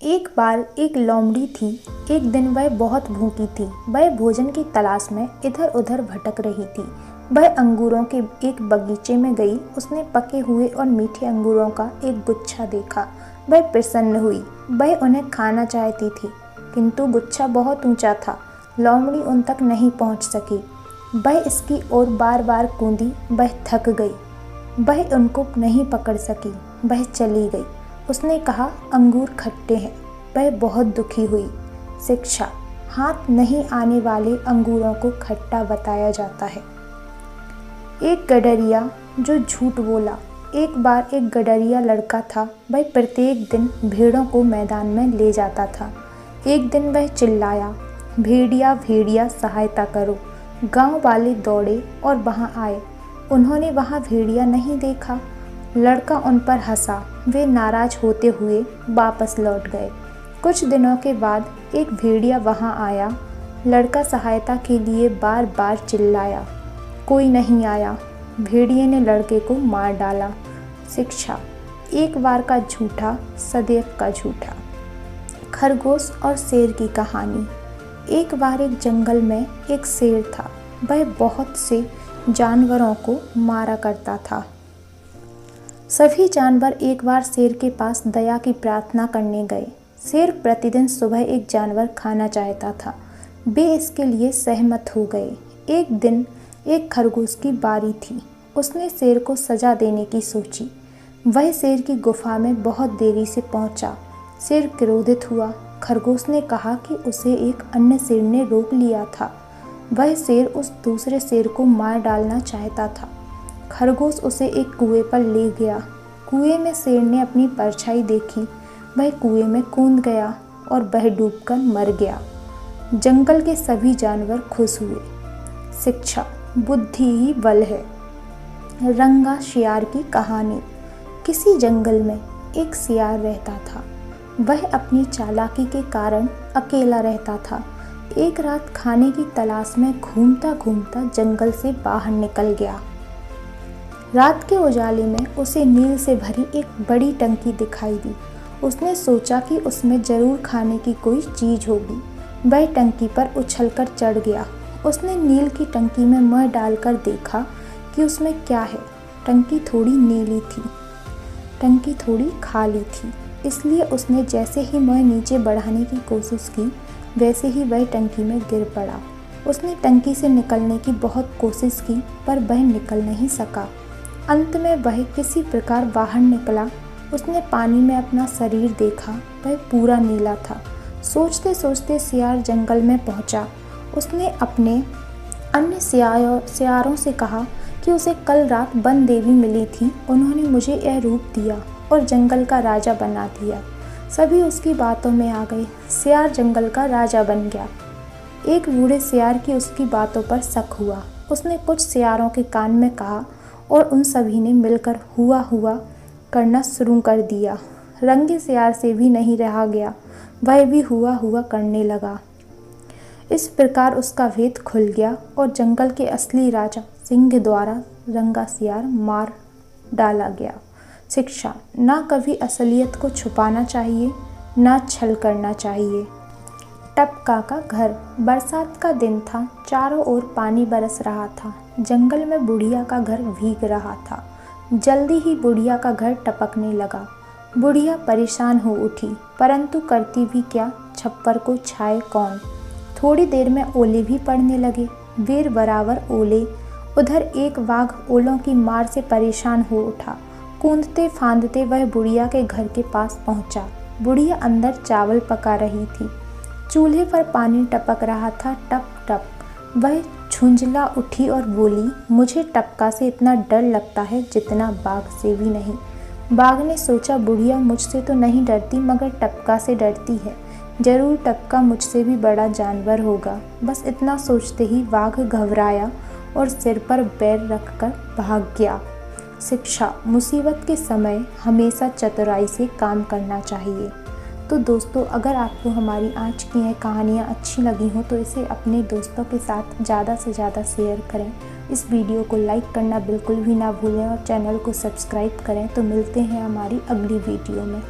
एक बार एक लोमड़ी थी। एक दिन वह बहुत भूखी थी। वह भोजन की तलाश में इधर उधर भटक रही थी। वह अंगूरों के एक बगीचे में गई। उसने पके हुए और मीठे अंगूरों का एक गुच्छा देखा। वह प्रसन्न हुई। वह उन्हें खाना चाहती थी, किंतु गुच्छा बहुत ऊंचा था। लोमड़ी उन तक नहीं पहुंच सकी। वह इसकी ओर बार बार कूदी। वह थक गई। वह उनको नहीं पकड़ सकी। वह चली गई। उसने कहा, अंगूर खट्टे हैं। वह बहुत दुखी हुई। शिक्षा: हाथ नहीं आने वाले अंगूरों को खट्टा बताया जाता है। एक गडरिया जो झूठ बोला। एक बार एक गडरिया लड़का था। वह प्रत्येक दिन भेड़ों को मैदान में ले जाता था। एक दिन वह चिल्लाया, भेड़िया भेड़िया सहायता करो। गांव वाले दौड़े और वहां आए। उन्होंने वहां भेड़िया नहीं देखा। लड़का उन पर हंसा। वे नाराज होते हुए वापस लौट गए। कुछ दिनों के बाद एक भेड़िया वहां आया। लड़का सहायता के लिए बार बार चिल्लाया, कोई नहीं आया। भेड़िए ने लड़के को मार डाला। शिक्षा: एक बार का झूठा सदैव का झूठा। खरगोश और शेर की कहानी। एक बार एक जंगल में एक शेर था। वह बहुत से जानवरों को मारा करता था। सभी जानवर एक बार शेर के पास दया की प्रार्थना करने गए। शेर प्रतिदिन सुबह एक जानवर खाना चाहता था। वे इसके लिए सहमत हो गए। एक दिन एक खरगोश की बारी थी। उसने शेर को सजा देने की सोची। वह शेर की गुफा में बहुत देरी से पहुंचा। शेर क्रोधित हुआ। खरगोश ने कहा कि उसे एक अन्य शेर ने रोक लिया था। वह शेर उस दूसरे शेर को मार डालना चाहता था। खरगोश उसे एक कुएं पर ले गया। कुएं में शेर ने अपनी परछाई देखी। वह कुएं में कूद गया और वह डूबकर मर गया। जंगल के सभी जानवर खुश हुए। शिक्षा: बुद्धि ही बल है। रंगा शियार की कहानी। किसी जंगल में एक शियार रहता था। वह अपनी चालाकी के कारण अकेला रहता था। एक रात खाने की तलाश में घूमता घूमता जंगल से बाहर निकल गया। रात के उजाले में उसे नील से भरी एक बड़ी टंकी दिखाई दी। उसने सोचा कि उसमें जरूर खाने की कोई चीज होगी। वह टंकी पर उछलकर चढ़ गया। उसने नील की टंकी में मुँह डालकर देखा कि उसमें क्या है। टंकी थोड़ी नीली थी। टंकी थोड़ी खाली थी। इसलिए उसने जैसे ही मुँह नीचे बढ़ाने की कोशिश की, वैसे ही वह टंकी में गिर पड़ा। उसने टंकी से निकलने की बहुत कोशिश की, पर वह निकल नहीं सका। अंत में वह किसी प्रकार बाहर निकला। उसने पानी में अपना शरीर देखा। वह पूरा नीला था। सोचते सोचते शियार जंगल में पहुंचा। उसने अपने अन्य शियारों से कहा कि उसे कल रात वन देवी मिली थी। उन्होंने मुझे यह रूप दिया और जंगल का राजा बना दिया। सभी उसकी बातों में आ गए। शियार जंगल का राजा बन गया। एक बूढ़े शियार की उसकी बातों पर शक हुआ। उसने कुछ शियारों के कान में कहा और उन सभी ने मिलकर हुआ हुआ करना शुरू कर दिया। रंगे शियार से भी नहीं रहा गया। वह भी हुआ हुआ करने लगा। इस प्रकार उसका भेद खुल गया और जंगल के असली राजा सिंह द्वारा रंगा शियार मार डाला गया। शिक्षा: ना कभी असलियत को छुपाना चाहिए, ना छल करना चाहिए। टपका का घर। बरसात का दिन था। चारों ओर पानी बरस रहा था। जंगल में बुढ़िया का घर भीग रहा था। जल्दी ही बुढ़िया का घर टपकने लगा। बुढ़िया परेशान हो उठी, परंतु करती भी क्या, छप्पर को छाए कौन। थोड़ी देर में ओले भी पड़ने लगे। बेर बराबर ओले। उधर एक बाघ ओलों की मार से परेशान हो उठा। कूदते फांदते वह बुढ़िया के घर के पास पहुंचा। बुढ़िया अंदर चावल पका रही थी। चूल्हे पर पानी टपक रहा था, टप टप। वह झुंझला उठी और बोली, मुझे टपका से इतना डर लगता है जितना बाघ से भी नहीं। बाघ ने सोचा, बुढ़िया मुझसे तो नहीं डरती, मगर टपका से डरती है। जरूर टपका मुझसे भी बड़ा जानवर होगा। बस इतना सोचते ही बाघ घबराया और सिर पर पैर रखकर भाग गया। शिक्षा: मुसीबत के समय हमेशा चतुराई से काम करना चाहिए। तो दोस्तों, अगर आपको हमारी आज की यह कहानियाँ अच्छी लगी हों तो इसे अपने दोस्तों के साथ ज़्यादा से ज़्यादा शेयर करें। इस वीडियो को लाइक करना बिल्कुल भी ना भूलें और चैनल को सब्सक्राइब करें। तो मिलते हैं हमारी अगली वीडियो में।